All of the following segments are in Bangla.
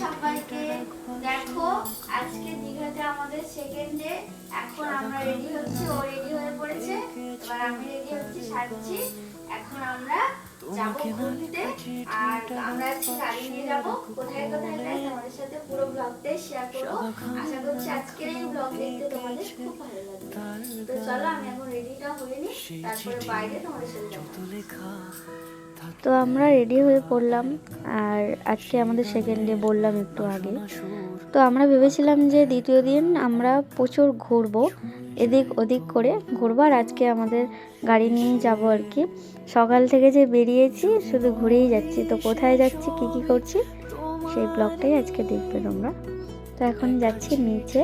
সবাইকে। দেখো আজকে দীঘাতে আমাদের সেকেন্ড ডে। এখন আমরা রেডি হচ্ছি, ও রেডি হয়ে পড়েছে, এবার আমি রেডি হচ্ছি, সাজছি। এখন আমরা যাব ঘুরতে। আর আমরা আজকে গাড়ি নিয়ে যাব, কোথায় কোথায় যাই তোমাদের সাথে পুরো ব্লগটাই শেয়ার করব। আশা করছি আজকের এই ব্লগ দেখতে তোমাদের খুব ভালো লাগবে। তো চলো আমি এখন রেডিটা হয়ে নিই, তারপরে বাইরে তোমাদের সাথে যাব। তো আমরা রেডি হয়ে পড়লাম। আর আজকে আমাদের সেকেন্ড ডে, বললাম একটু আগে। তো আমরা ভেবেছিলাম যে দ্বিতীয় দিন আমরা প্রচুর ঘুরবো, এদিক ওদিক করে ঘুরবো। আর আজকে আমাদের গাড়ি নিয়েই যাবো আর কি। সকাল থেকে যে বেরিয়েছি শুধু ঘুরেই যাচ্ছি। তো কোথায় যাচ্ছি, কি কি করছি, সেই ব্লগটাই আজকে দেখবে তোমরা। তো এখন যাচ্ছি নিচে।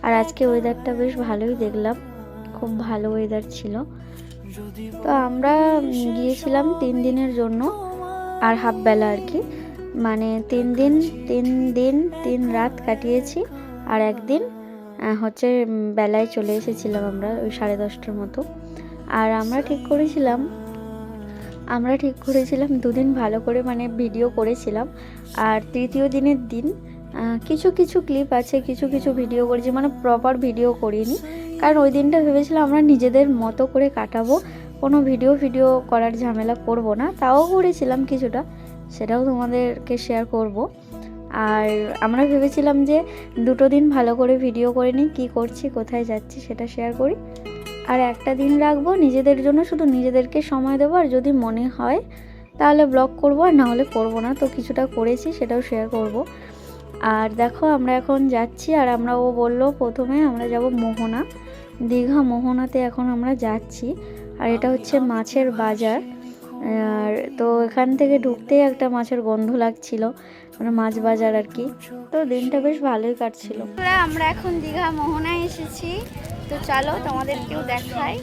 আর আজকে ওয়েদারটা বেশ ভালোই দেখলাম, খুব ভালো ওয়েদার ছিল। তো আমরা গিয়েছিলাম 3 দিনের জন্য, আর হাফ বেলা আর কি, মানে 3 দিন 3 রাত কাটিয়েছি। আর একদিন হচ্ছে বেলায় চলে এসেছিলাম আমরা, ওই 10:30টার মতো। আর আমরা ঠিক করেছিলাম 2 দিন ভালো করে মানে ভিডিও করেছিলাম। আর তৃতীয় দিনের দিন কিছু কিছু ক্লিপ আছে, কিছু কিছু ভিডিও করেছি, মানে প্রপার ভিডিও করিনি। কারণ ওই দিনটা ভেবেছিলাম আমরা নিজেদের মতো করে কাটাবো, কোনো ভিডিও করার ঝামেলা করব না। তাও করেছিলাম কিছুটা, সেটাও তোমাদেরকে শেয়ার করব। আর আমরা ভেবেছিলাম যে 2 দিন ভালো করে ভিডিও করে নিই, কী করছি কোথায় যাচ্ছি সেটা শেয়ার করি। আর একটা দিন রাখবো নিজেদের জন্য, শুধু নিজেদেরকে সময় দেবো। আর যদি মনে হয় তাহলে ব্লগ করবো, আর না হলে করবো না। তো কিছুটা করেছি, সেটাও শেয়ার করব। আর দেখো আমরা এখন যাচ্ছি। আর ও বললো প্রথমে আমরা যাব মোহনা, দীঘা মোহনাতে এখন আমরা যাচ্ছি। আর এটা হচ্ছে মাছের বাজার। আর তো এখান থেকে ঢুকতেই একটা মাছের গন্ধ লাগছিল, মানে মাছ বাজার আর কি। তো দিনটা বেশ ভালোই কাটছিল। আমরা এখন দীঘা মোহনায় এসেছি। তো চলো তোমাদেরকেও দেখাই।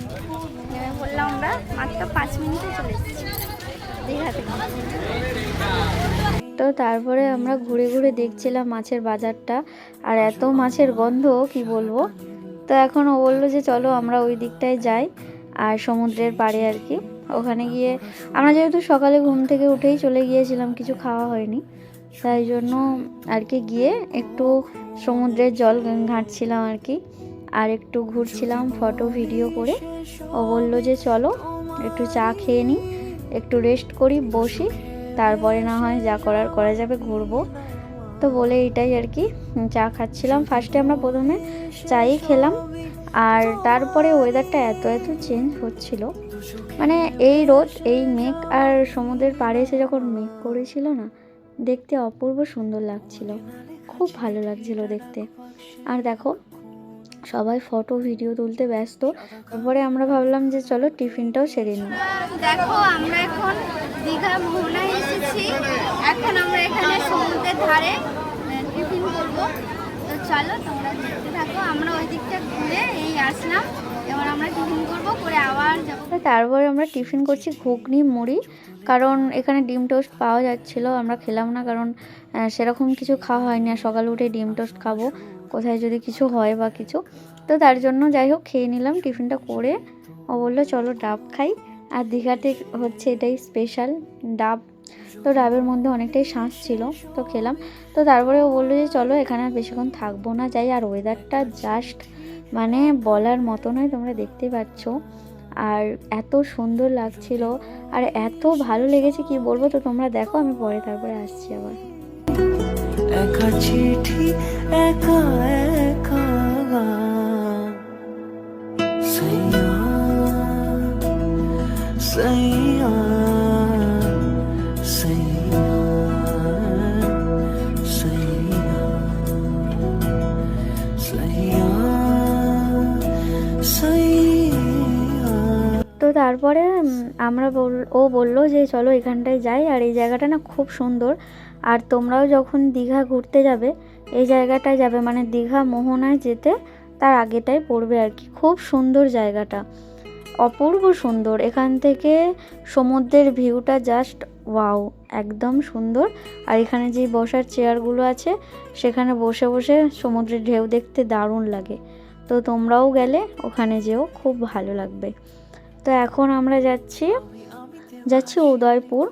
নেমে পড়লাম আমরা, মাত্র 5 মিনিটে চলে এসেছি দীঘা থেকে। তো তারপরে আমরা ঘুরে ঘুরে দেখছিলাম মাছের বাজারটা। আর এত মাছের গন্ধ কি বলবো। তো এখন ও বললো যে চলো আমরা ওই দিকটায় যাই, আর সমুদ্রের পাড়ে আর কি। ওখানে গিয়ে আমরা যেহেতু সকালে ঘুম থেকে উঠেই চলে গিয়েছিলাম, কিছু খাওয়া হয়নি, তাই জন্য আর কি গিয়ে একটু সমুদ্রের জল ঘাঁটছিলাম আর কি। আর একটু ঘুরছিলাম, ফটো ভিডিও করে। ও বললো যে চলো একটু চা খেয়ে নিই, একটু রেস্ট করি, বসি, তারপরে না হয় যা করার করা যাবে, ঘুরবো। তো বলে এটাই আর কি চা খাচ্ছিলাম। ফার্স্টে আমরা প্রথমে চাই খেলাম। আর তারপরে ওয়েদারটা এত চেঞ্জ হচ্ছিল, মানে এই রোদ, এই মেঘ, আর সমুদ্রের পাড়ে এসে যখন মেঘ করেছিল না, দেখতে অপূর্ব সুন্দর লাগছিল, খুব ভালো লাগছিল দেখতে। আর দেখো সবাই ফটো ভিডিও তুলতে ব্যস্ত। তারপরে আমরা ভাবলাম যে চলো টিফিনটাও সেরে নিই। দেখো আমরা এখন দীঘা মোহনায় এসেছি। এখন আমরা এখানে সমুদ্রের ধারে টিফিন করবো। তো চলো তোমরা দেখতে থাকো। আমরা ওই দিকটা ঘুরে এই আসলাম, এবার আমরা টিফিন করবো, করে আবার যাবো। তারপরে আমরা টিফিন করছি ঘুগনি মুড়ি, কারণ এখানে ডিম টোস্ট পাওয়া যাচ্ছিলো। আমরা খেলাম না, কারণ সেরকম কিছু খাওয়া হয়নি। আর সকালে উঠে ডিম টোস্ট খাবো, কোথায় যদি কিছু হয় বা কিছু। তো তার জন্য যাই হোক খেয়ে নিলাম টিফিনটা করে। ও বললো চলো ডাব খাই। আর দীঘাতে হচ্ছে এটাই স্পেশাল, ডাব। তো ডাবের মধ্যে অনেকটাই শাঁস ছিল, তো খেলাম। তো তারপরে ও বললো যে চলো এখানে আর বেশিক্ষণ থাকবো না, যাই। আর ওয়েদারটা জাস্ট মানে বলার মতো নয়, তোমরা দেখতেই পাচ্ছ। আর এত সুন্দর লাগছিল, আর এত ভালো লেগেছে কি বলবো। তো তোমরা দেখো, আমি পরে তারপরে আসছি আবার। একা চিঠি একা একা সাইয়া সাইয়া সাইয়া সাইয়া সাইয়া সাইয়া। তো তারপরে ও বললো যে চলো এখানটায় যাই। আর এই জায়গাটা না খুব সুন্দর। আর তোমরাও যখন দীঘা ঘুরতে যাবে এই জায়গাটায় যাবে, মানে দীঘা মোহনায় যেতে তার আগেটাই পড়বে আর কি। খুব সুন্দর জায়গাটা, অপূর্ব সুন্দর। এখান থেকে সমুদ্রের ভিউটা জাস্ট ওয়াও, একদম সুন্দর। আর এখানে যে বসার চেয়ারগুলো আছে, সেখানে বসে বসে সমুদ্রের ঢেউ দেখতে দারুণ লাগে। তো তোমরাও গেলে ওখানে যেও, খুব ভালো লাগবে। তো এখন আমরা যাচ্ছি উদয়পুর।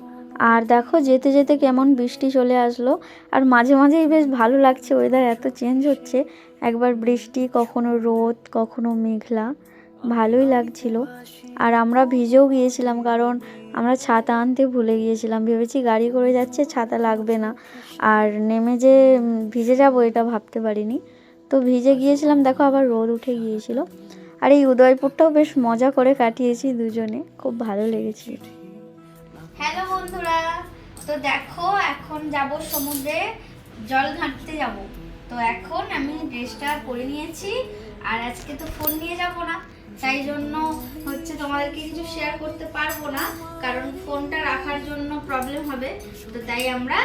আর দেখো যেতে যেতে কেমন বৃষ্টি চলে আসলো। আর মাঝে মাঝেই বেশ ভালো লাগছে, ওয়েদার এত চেঞ্জ হচ্ছে, একবার বৃষ্টি, কখনো রোদ, কখনো মেঘলা, ভালোই লাগছিল। আর আমরা ভিজেও গিয়েছিলাম, কারণ আমরা ছাতা আনতে ভুলে গিয়েছিলাম। ভেবেছি গাড়ি করে যাচ্ছে, ছাতা লাগবে না, আর নেমে যে ভিজে যাব এটা ভাবতে পারিনি। তো ভিজে গিয়েছিলাম, দেখো আবার রোদ উঠে গিয়েছিল। আর এই উদয়পুরটাও বেশ মজা করে কাটিয়েছি দুজনে, খুব ভালো লেগেছিল। হ্যালো বন্ধুরা, তো দেখো এখন যাব সমুদ্রে জল ঘাঁটতে যাব। তো এখন আমি ড্রেসটা পরে নিয়েছি, আর আজকে তো ফোন নিয়ে যাব না, তাই জন্য হচ্ছে তোমাদেরকে কিছু শেয়ার করতে পারবো না, কারণ ফোনটা রাখার জন্য প্রবলেম হবে। তো তাই আমরা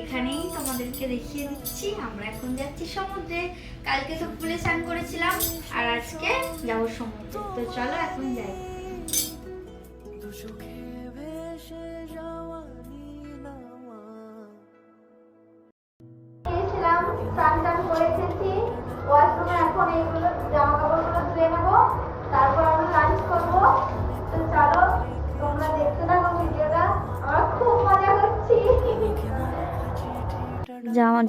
এখানেই তোমাদেরকে দেখিয়ে দিচ্ছি। আমরা এখন যাচ্ছি সমুদ্রে। কালকে তো পুলে স্নান করেছিলাম, আর আজকে যাব সমুদ্রে। তো চলো এখন যাই। গিয়েছিলাম, স্নান টান করে এসেছি ওয়াশরুমে। এখন এইগুলো জামা কাপড়গুলো ধুয়ে নেবো, তারপর আমরা লাঞ্চ করবো। তো চলো তোমরা দেখতে থাকো ভিডিওটা, আমরা খুব মজা করছি।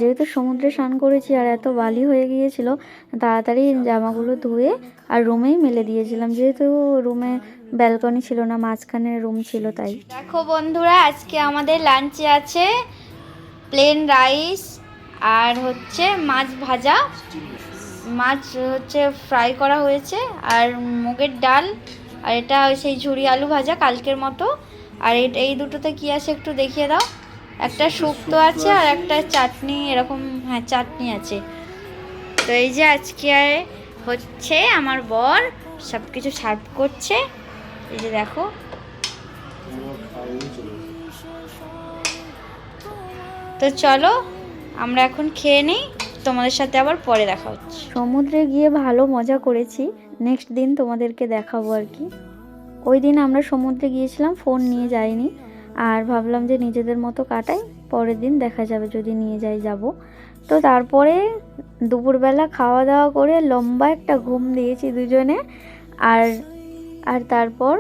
যেহেতু সমুদ্রে স্নান করেছি আর এত বালি হয়ে গিয়েছিল, তাড়াতাড়ি জামাগুলো ধুয়ে আর রুমেই মেলে দিয়েছিলাম, যেহেতু রুমে ব্যালকনি ছিল না, মাঝখানে রুম ছিল তাই। দেখো বন্ধুরা, আজকে আমাদের লাঞ্চে আছে প্লেন রাইস, আর হচ্ছে মাছ ভাজা, মাছ হচ্ছে ফ্রাই করা হয়েছে, আর মুগের ডাল, আর এটা সেই ঝুরি আলু ভাজা কালকের মতো। আর এই দুটোতে কি আছে একটু দেখিয়ে দাও। একটা শুক্তো আছে আর একটা চাটনি, এরকম, হ্যাঁ চাটনি আছে। তো এই যে আজকে হচ্ছে আমার বর সব কিছু সার্ভ করছে, এই যে দেখো। তো চলো আমরা এখন খেয়ে নিই, তোমাদের সাথে আবার পরে দেখা হচ্ছে। সমুদ্রে গিয়ে ভালো মজা করেছি, নেক্সট দিন তোমাদেরকে দেখাবো আর কি। ওই দিন আমরা সমুদ্রে গিয়েছিলাম, ফোন নিয়ে যাইনি, আর ভাবলাম যে নিজেদের মতো কাটাই, পরের দিন দেখা যাবে যদি নিয়ে যাই যাব। তো তারপরে দুপুরবেলা খাওয়া দাওয়া করে লম্বা একটা ঘুম দিয়েছি দুজনে। আর তারপর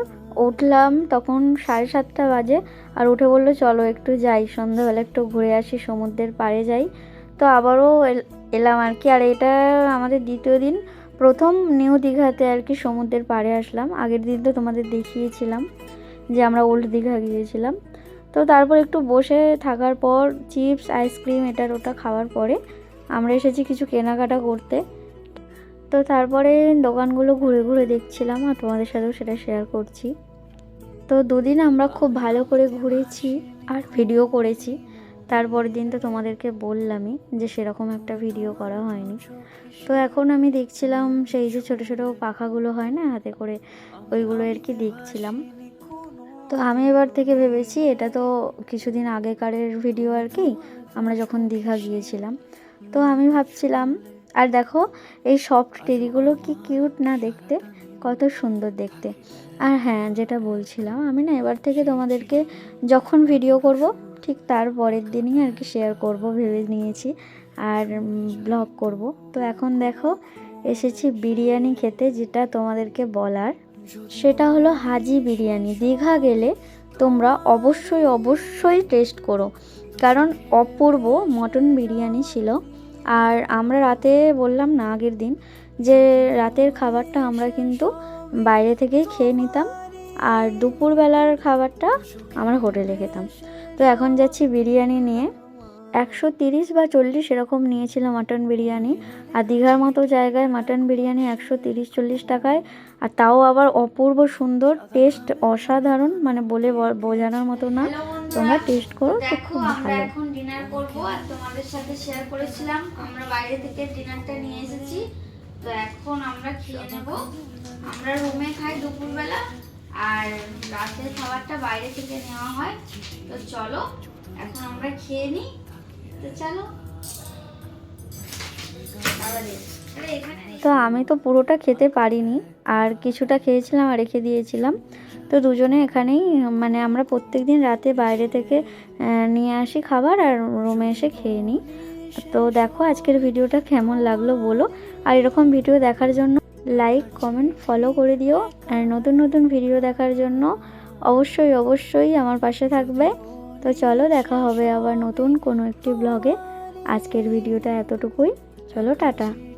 উঠলাম তখন 7:30 বাজে, আর উঠে বললো চলো একটু যাই, সন্ধ্যাবেলা একটু ঘুরে আসি, সমুদ্রের পাড়ে যাই। তো আবারও এলাম আর কি। আর এটা আমাদের দ্বিতীয় দিন, প্রথম নিউ দীঘাতে আর কি সমুদ্রের পাড়ে আসলাম। আগের দিন তো তোমাদের দেখিয়েছিলাম যে আমরা ওল্ড দীঘা গিয়েছিলাম। তো তারপর একটু বসে থাকার পর চিপস, আইসক্রিম, এটার ওটা খাওয়ার পরে আমরা এসেছি কিছু কেনাকাটা করতে। তো তারপরে দোকানগুলো ঘুরে ঘুরে দেখছিলাম, আর তোমাদের সাথেও সেটা শেয়ার করছি। তো দুদিন আমরা খুব ভালো করে ঘুরেছি আর ভিডিও করেছি। তারপরের দিন তো তোমাদেরকে বললামই যে সেরকম একটা ভিডিও করা হয়নি। তো এখন আমি দেখছিলাম সেই যে ছোটো ছোটো পাখাগুলো হয় না হাতে করে, ওইগুলো আর কি দেখছিলাম। তো আমি এবার থেকে ভেবেছি এটা তো কিছুদিন আগেকারের ভিডিও আর কি, আমরা যখন দীঘা গিয়েছিলাম। তো আমি ভাবছিলাম, আর দেখো এই সফট টেরিগুলো কি কিউট না দেখতে, কত সুন্দর দেখতে। আর হ্যাঁ, যেটা বলছিলাম, আমি না এবার থেকে তোমাদেরকে যখন ভিডিও করব ঠিক তার পরের দিনই আর কি শেয়ার করব ভেবে নিয়েছি, আর ব্লগ করব। তো এখন দেখো এসেছি বিরিয়ানি খেতে, যেটা তোমাদেরকে বলার সেটা হলো হাজি বিরিয়ানি। দীঘা গেলে তোমরা অবশ্যই অবশ্যই টেস্ট করো, কারণ অপূর্ব মটন বিরিয়ানি ছিল। আর আমরা রাতে বললাম না আগের দিন যে রাতের খাবারটা আমরা কিন্তু বাইরে থেকেই খেয়ে নিতাম, আর দুপুরবেলার খাবারটা আমরা হোটেলে খেতাম। তো এখন যাচ্ছি বিরিয়ানি নিয়ে, 130 বা 40 এরকম নিয়েছিল মাটন বিরিয়ানি। আর দীঘার মতো জায়গায় মাটন বিরিয়ানি 130-40 টাকায়, আর তাও আবার অপূর্ব সুন্দর টেস্ট, অসাধারণ, মানে বলে বোঝানোর মতো না। তোমরা টেস্ট করো, তো খুব আমরা ভালো। এখন ডিনার করব, আর তোমাদের সাথে শেয়ার করেছিলাম আমরা বাইরে থেকে ডিনারটা নিয়ে এসেছি। তো এখন আমরা খেয়ে নেব। আমরা রুমে খাই দুপুরবেলা, আর রাতের খাবারটা বাইরে থেকে নেওয়া হয়। তো চলো এখন আমরা খেয়ে নিই। তো চলো। তো আমি তো পুরোটা খেতে পারিনি, আর কিছুটা খেয়েছিলাম আর রেখে দিয়েছিলাম। তো দুজনে এখানেই, মানে আমরা প্রত্যেক দিন রাতে বাইরে থেকে নিয়ে আসি খাবার, আর রুমে এসে খেয়ে নিই। তো দেখো আজকের ভিডিওটা কেমন লাগলো বলো, আর এরকম ভিডিও দেখার জন্য লাইক, কমেন্ট, ফলো করে দিও। আর নতুন নতুন ভিডিও দেখার জন্য অবশ্যই অবশ্যই আমার পাশে থাকবে। তো চলো, দেখা হবে আবার নতুন কোনো একটি ব্লগে। আজকের ভিডিওটা এতটুকুই। চলো, টাটা।